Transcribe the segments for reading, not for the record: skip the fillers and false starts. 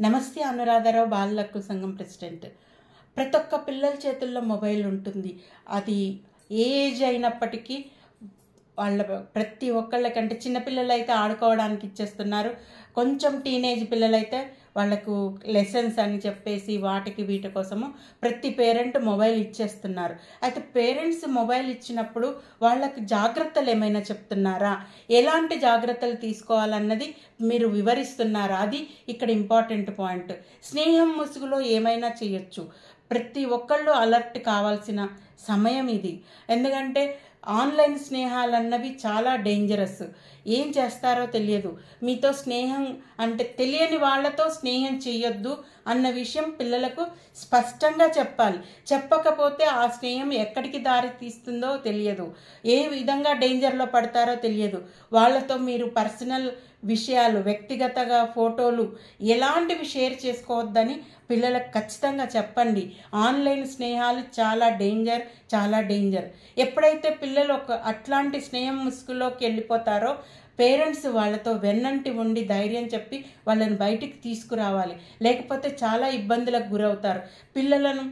నమస్తే అనురాధారావు బాలల హక్కుల సంఘం ప్రెసిడెంట్. ప్రతి ఒక్క పిల్లల చేతుల్లో మొబైల్ ఉంటుంది. అది ఏ ఏజ్ అయినప్పటికీ వాళ్ళ ప్రతి ఒక్కళ్ళకంటే చిన్నపిల్లలు అయితే ఆడుకోవడానికి ఇచ్చేస్తున్నారు. కొంచెం టీనేజ్ పిల్లలైతే వాళ్ళకు లెసన్స్ అని చెప్పేసి వాటికి వీటి కోసము ప్రతి పేరెంట్ మొబైల్ ఇచ్చేస్తున్నారు. అయితే పేరెంట్స్ మొబైల్ ఇచ్చినప్పుడు వాళ్ళకి జాగ్రత్తలు ఏమైనా చెప్తున్నారా, ఎలాంటి జాగ్రత్తలు తీసుకోవాలన్నది మీరు వివరిస్తున్నారా? అది ఇక్కడ ఇంపార్టెంట్ పాయింట్. స్నేహం ముసుగులో ఏమైనా చేయొచ్చు. ప్రతి ఒక్కళ్ళు అలర్ట్ కావాల్సిన సమయం ఇది. ఎందుకంటే ఆన్లైన్ స్నేహాలన్నవి చాలా డేంజరస్. ఏం చేస్తారో తెలియదు. మీతో స్నేహం అంటే తెలియని వాళ్ళతో స్నేహం చేయొద్దు అన్న విషయం పిల్లలకు స్పష్టంగా చెప్పాలి. చెప్పకపోతే ఆ స్నేహం ఎక్కడికి దారి తీస్తుందో తెలియదు, ఏ విధంగా డేంజర్లో పడతారో తెలియదు. వాళ్ళతో మీరు పర్సనల్ విషయాలు, వ్యక్తిగతంగా ఫోటోలు ఎలాంటివి షేర్ చేసుకోవద్దని పిల్లలకు ఖచ్చితంగా చెప్పండి. ఆన్లైన్ స్నేహాలు చాలా డేంజర్. ఎప్పుడైతే పిల్లలు అట్లాంటి స్నేహం ముసుగులోకి వెళ్ళిపోతారో పేరెంట్స్ వాళ్ళతో వెన్నంటి ఉండి ధైర్యం చెప్పి వాళ్ళని బయటికి తీసుకురావాలి. లేకపోతే చాలా ఇబ్బందులకు గురవుతారు. పిల్లలను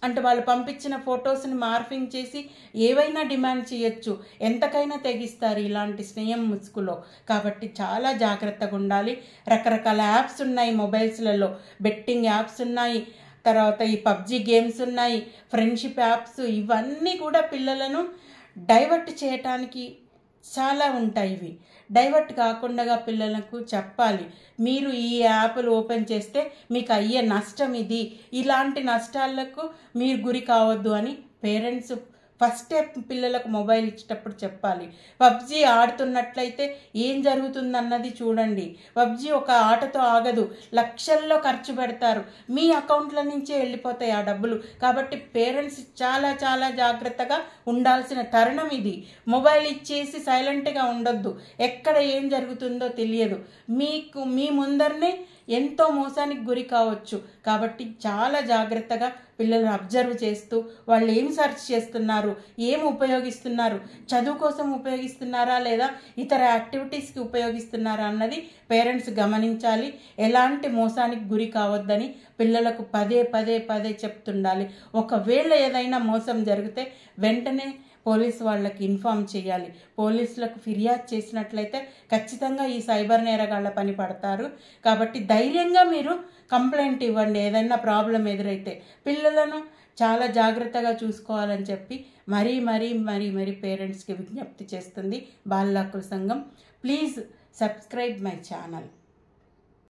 అంటే వాళ్ళు పంపించిన ఫొటోస్ని మార్ఫింగ్ చేసి ఏవైనా డిమాండ్ చేయొచ్చు, ఎంతకైనా తెగిస్తారు ఇలాంటి స్నేహం ముసుగులో. కాబట్టి చాలా జాగ్రత్తగా ఉండాలి. రకరకాల యాప్స్ ఉన్నాయి మొబైల్స్లలో, బెట్టింగ్ యాప్స్ ఉన్నాయి, తర్వాత ఈ పబ్జీ గేమ్స్ ఉన్నాయి, ఫ్రెండ్షిప్ యాప్స్. ఇవన్నీ కూడా పిల్లలను డైవర్ట్ చేయటానికి చాలా ఉంటాయి. ఇవి డైవర్ట్ కాకుండా పిల్లలకు చెప్పాలి, మీరు ఈ యాప్లు ఓపెన్ చేస్తే మీకు అయ్యే నష్టం ఇది, ఇలాంటి నష్టాలకు మీరు గురి కావద్దు అని పేరెంట్స్ ఫస్ట్ స్టెప్ పిల్లలకు మొబైల్ ఇచ్చేటప్పుడు చెప్పాలి. పబ్జీ ఆడుతున్నట్లయితే ఏం జరుగుతుందన్నది చూడండి. పబ్జీ ఒక ఆటతో ఆగదు, లక్షల్లో ఖర్చు పెడతారు, మీ అకౌంట్ల నుంచే వెళ్ళిపోతాయి ఆ డబ్బులు. కాబట్టి పేరెంట్స్ చాలా జాగ్రత్తగా ఉండాల్సిన తరుణం ఇది. మొబైల్ ఇచ్చేసి సైలెంట్గా ఉండొద్దు. ఎక్కడ ఏం జరుగుతుందో తెలియదు, మీ ముందరనే ఎంతో మోసానికి గురి కావచ్చు. కాబట్టి చాలా జాగ్రత్తగా పిల్లలను అబ్జర్వ్ చేస్తూ వాళ్ళు ఏం సెర్చ్ చేస్తున్నారు, ఏం ఉపయోగిస్తున్నారు, చదువు కోసం ఉపయోగిస్తున్నారా లేదా ఇతర యాక్టివిటీస్కి ఉపయోగిస్తున్నారా అన్నది పేరెంట్స్ గమనించాలి. ఎలాంటి మోసానికి గురి కావద్దని పిల్లలకు పదే చెప్తుండాలి. ఒకవేళ ఏదైనా మోసం జరిగితే వెంటనే పోలీసు వాళ్ళకి ఇన్ఫామ్ చేయాలి. పోలీసులకు ఫిర్యాదు చేసినట్లయితే ఖచ్చితంగా ఈ సైబర్ నేరగాళ్ళ పని పడతారు. కాబట్టి ధైర్యంగా మీరు కంప్లైంట్ ఇవ్వండి ఏదైనా ప్రాబ్లం ఎదురైతే. పిల్లలను చాలా జాగ్రత్తగా చూసుకోవాలని చెప్పి మరీ పేరెంట్స్కి విజ్ఞప్తి చేస్తుంది బాలల హక్కుల సంఘం. Please subscribe my channel.